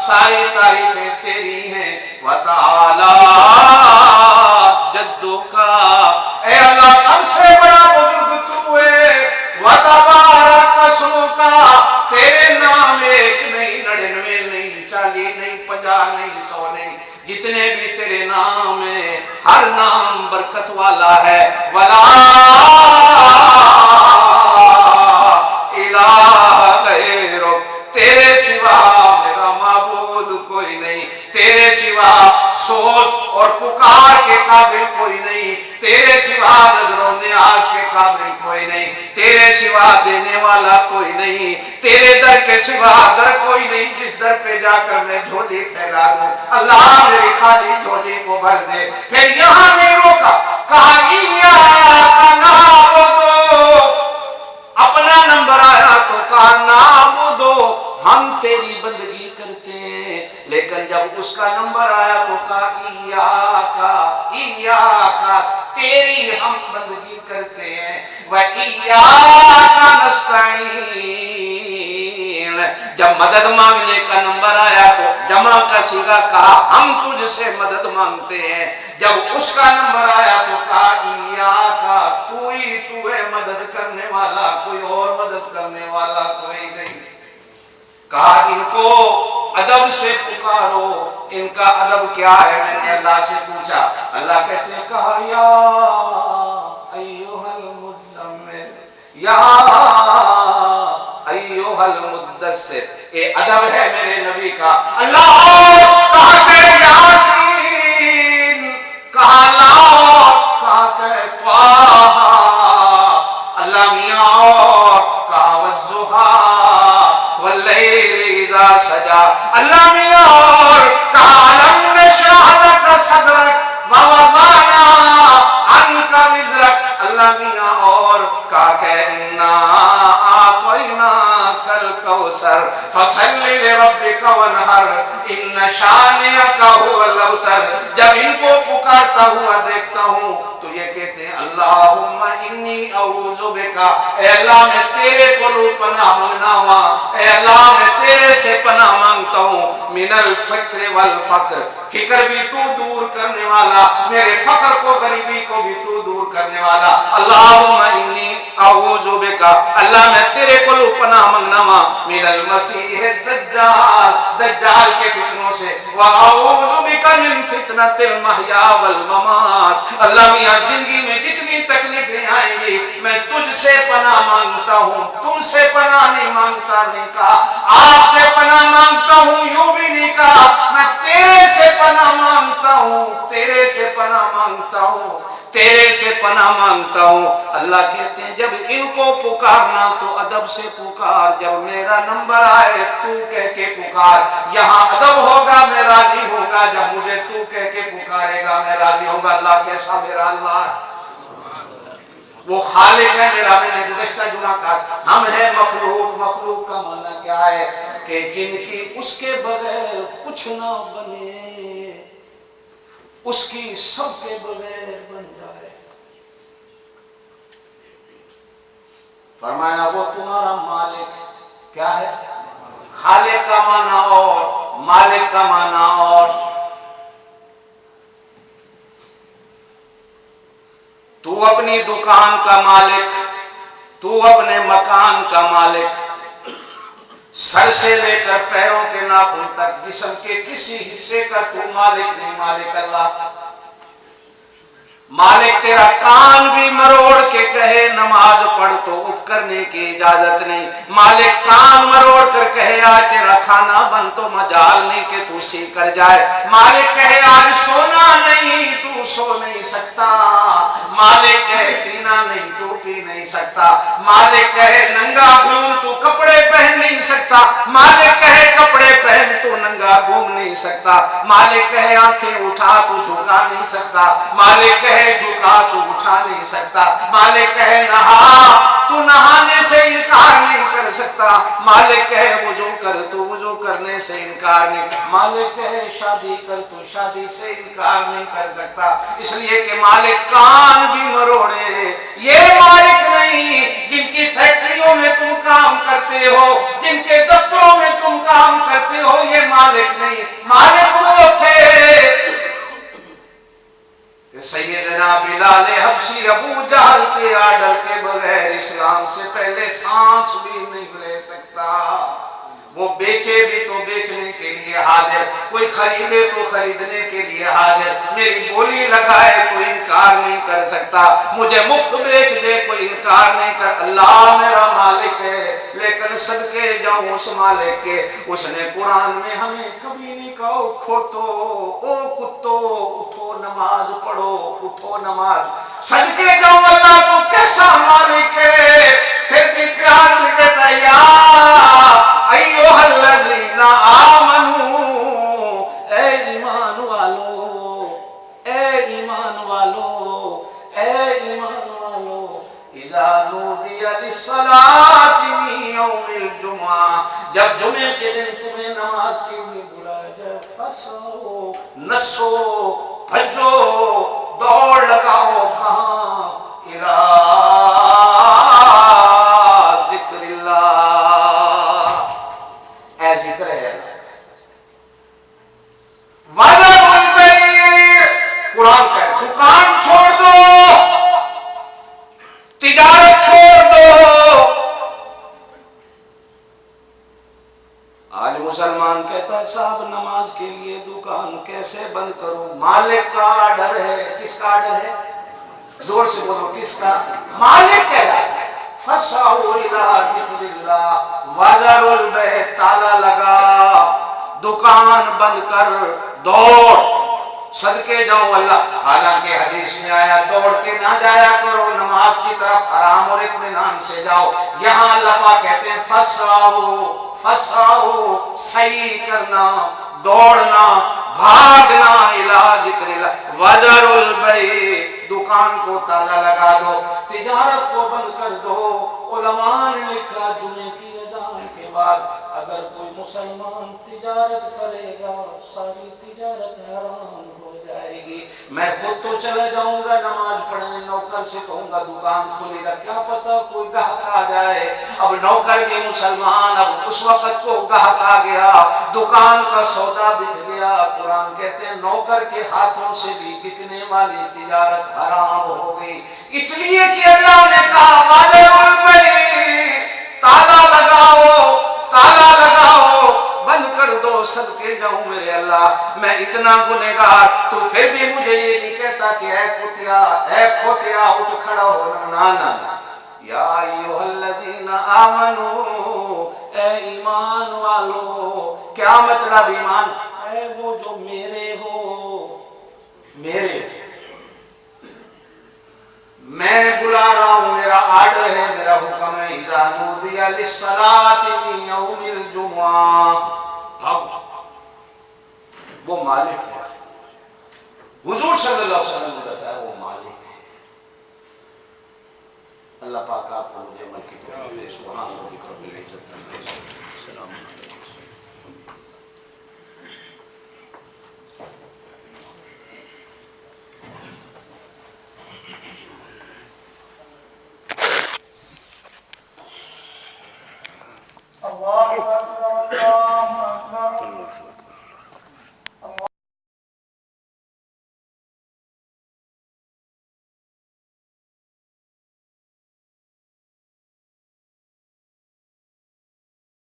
सारी तारीफें तेरी हैं, व तआला जद्दुका, ऐ अल्लाह सबसे बड़ा बुजुर्ग तू है, व तबारक अस्मुका, तेरे नाम एक नहीं, 99 नहीं, 40 नहीं, 50 नहीं, 100 नहीं, जितने भी तेरे नाम है हर नाम बरकत वाला है। वला इलाहा गैरुक, तेरे सिवा मेरा माबूद कोई नहीं, तेरे सिवा सोच और पुकार के काबिल कोई नहीं, तेरे सिवा नजरों न्याज के काबिल कोई नहीं, तेरे सिवा देने वाला कोई नहीं, तेरे दर के सिवा दर कोई नहीं, जिस दर पे जाकर मैं झोली फैला दूं अल्लाह मेरी खाली झोली को भर दे। फिर यहां नहीं रोका, कहा अपना नंबर आया तो कहा नाबुदो, हम तेरी बंदगी करते हैं, लेकिन जब उसका नंबर आया तो कहा इय्याका तेरी हम बंदगी करते हैं, व इय्याका नस्तईन। जब मदद मांगने का नंबर आया तो जमा का सीगा कहा हम तुझसे मदद मांगते हैं, जब उसका नंबर आया तो कहा इय्याका तू ही तू है मदद करने वाला, कोई और मदद करने वाला कोई नहीं। कहा इनको अदब से पुकारो, इनका अदब क्या है, मैंने अल्लाह से पूछा, अल्लाह कहते हैं कहा या अय्युहल मुज़्ज़म्मिल या अय्युहल मुद्दस्सिर, ये अदब है मेरे नबी का। अल्लाह कहा के यासीन, कहा ला, कहा के त्वाहा, अल्लाह मियां और कहा वज़्ज़ुहा वल्लैलि इज़ा सजा। अल्लाह मियां और कालम नशरह लक सदरक व वज़अना अन्का विज़रक। अल्लाह मियां और का कहना आतैना कल कौसर फसल्लि लिरब्बिका वनहर इन्न शानिअका हुवल अबतर। जब इनको पुकारता हुआ देखता हूँ तो ये कहते हैं अल्लाहुम्मा इन्नी अऊज़ु बिका, ए अल्लाह मैं तेरे को पनाह मांगना हुआ, ए अल्लाह मैं तेरे से पनाह मांगता हूँ। मिनल फ़क्र वल फ़क्र, फिक्र भी तू दूर करने वाला, मेरे फक्र को गरीबी को भी तू दूर करने वाला। अल्लाहुम्मा इन्नी अऊज़ु बिका, अल्लाह मैं तेरे को पनाह मांगना हुआ मिनल मसीह दज्जाल, दज्जाल के फितनों से, व अऊज़ु बिका मिन फितनतिल महया वल ममात। अल्लाह मियां जिंदगी में जितनी तकलीफें आएंगी मैं तुझसे पनाह मांगता हूँ, तुमसे पनाह नहीं मांगता। नहीं कहा आपसे पनाह मांगता हूँ, यूं भी नहीं कहा मैं तेरे से पनाह मांगता हूँ, तेरे से पनाह मांगता हूँ, तेरे से पनाह मांगता हूँ। अल्लाह कहते हैं जब इनको पुकारना तो अदब से पुकार, जब मेरा नंबर आए तू कह के पुकार। यहाँ अदब होगा मैं राजी होगा, जब मुझे तू कह के पुकारेगा मैं राजी होगा। अल्लाह कैसा मेरा अल्लाह, वो खालिक है मेरा। मैंने गुज़श्ता जुमा कहा हम है मखलूक। मखलूक का माना क्या है कि जिनकी उसके बगैर कुछ ना बने, उसकी सबके बगैर बन जाए। फरमाया वो तुम्हारा मालिक क्या है, खालिक का माना और मालिक का माना और। तू अपनी दुकान का मालिक, तू अपने मकान का मालिक, सर से लेकर पैरों के नाखून तक जिस्म के किसी हिस्से का तू मालिक नहीं। मालिक अल्लाह। मालिक तेरा कान भी मरोड़ के कहे नमाज पढ़ तो उफ करने की इजाजत नहीं। मालिक कान मरोड़ कर कहे आज तेरा खाना बन तो मजाल नहीं कि तू सी कर जाए। मालिक कहे आज सोना नहीं तू सो नहीं सकता। मालिक कहे पीना नहीं तू पी नहीं सकता। मालिक कहे नंगा घूम तू कपड़े पहन नहीं सकता। मालिक कहे कपड़े पहन तू नंगा घूम नहीं सकता। मालिक कहे आंखें उठा तू झुका नहीं सकता। मालिक कहे झुका तू उठा नहीं सकता। मालिक कहे नहा तू नहाने से इनकार नहीं कर सकता। मालिक कहे वुजू कर तू वुजू करने से इनकार नहीं। मालिक कहे शादी कर तू शादी से इनकार नहीं कर सकता। इसलिए कि मालिक कान भी मरोड़े। ये मालिक नहीं जिनकी फैक्ट्रियों में तुम काम करते हो, जिनके दफ्तरों में तुम काम करते हो, ये मालिक नहीं। मालिक वो थे सैयदना बिलाल हबशी अबू जहल के आर्डर के बगैर इस्लाम से पहले सांस भी नहीं ले सकता। वो बेचे भी तो बेचने के लिए हाजिर, कोई खरीदे तो खरीदने के लिए हाजिर। मेरी बोली लगाए तो इनकार नहीं कर सकता। मुझे मुफ्त बेच दे कोई इनकार नहीं कर। अल्लाह मेरा मालिक है, लेकिन सदके जाऊं उस मालिक के। उसने कुरान में हमें कभी नहीं कहा खोतो ओ कुत्तो उठो नमाज पढ़ो, उठो नमाज। सदके जाऊं अल्लाह तू कैसा मालिक है। फिर भी प्यार से कहता या अय्युहल्लज़ीना आमनू, ए ईमान वालो, ए ईमान वालो, ए ईमान वालो, इज़ा नूदिया लिस्सलाति मिन यौमिल जुमा, जब जुमे के दिन तुम्हें नमाज के लिए बुलाया जाए, फसो नसो भजो दौड़ लगाओ। कहाँ? इला कुरान का दुकान छोड़ दो, तिजारत छोड़ दो। आज मुसलमान कहता है साहब नमाज के लिए दुकान कैसे बंद करूं? मालिक का आर्डर है। किसका आर्डर है? जोर से बोलो किसका? मालिक कह रहा है फसाउ इला जिक्रिल्लाह वज़रुल बैत, ताला लगा, दुकान बंद कर, दौड़। सदके जाओ अल्लाह। हालांकि हदीस में आया दौड़ के ना जाया करो नमाज की तरफ, आराम और इत्मीनान से जाओ। यहाँ अल्लाह पाक कहते हैं फसाओ, सही करना, दौड़ना, भागना, इलाज करेला वजरुल बई, दुकान को ताला लगा दो, तिजारत को बंद कर दो। उलमा ने लिखा जुमे की अज़ान के बाद अगर कोई मुसलमान तिजारत करेगा सारी तिजारत हराम हो जाएगी। मैं खुद तो चला जाऊंगा नमाज पढ़ने, नौकर से कहूंगा दुकान खुली रख, क्या पता कोई ग्राहक आ जाए। अब नौकर भी मुसलमान, अब उस वक्त को ग्राहक आ गया, दुकान का सौदा बिक गया। कुरान कहते हैं नौकर के हाथों से भी बिकने वाली तिजारत हराम हो गई। इसलिए कि अल्लाह ने कहा ताला लगाओ, ताला लगाओ, बंद कर दो, सदके जाऊं मेरे अल्लाह, मैं इतना गुनहगार, तू फिर भी मुझे ये नहीं कहता कि ऐ खोतिया उठ खड़ा हो। ना ना ना, या अय्युहल्लज़ीना आमनू, ऐ ईमान वालो। क्या मतलब ईमान? ऐ वो जो मेरे हो, मेरे, मैं बुला रहा हूं, मेरा आर्डर है, मेरा हुक्म है। इज़ा नूदिया लिस्सलाति मिन यौमिल जुमुआ, वो मालिक है। हुजूर सल्लल्लाहु अलैहि वसल्लम ने बताया वो मालिक है। अल्लाह पाक आपको मुझे अमल की तौफीक दे। सुभान अल्लाह।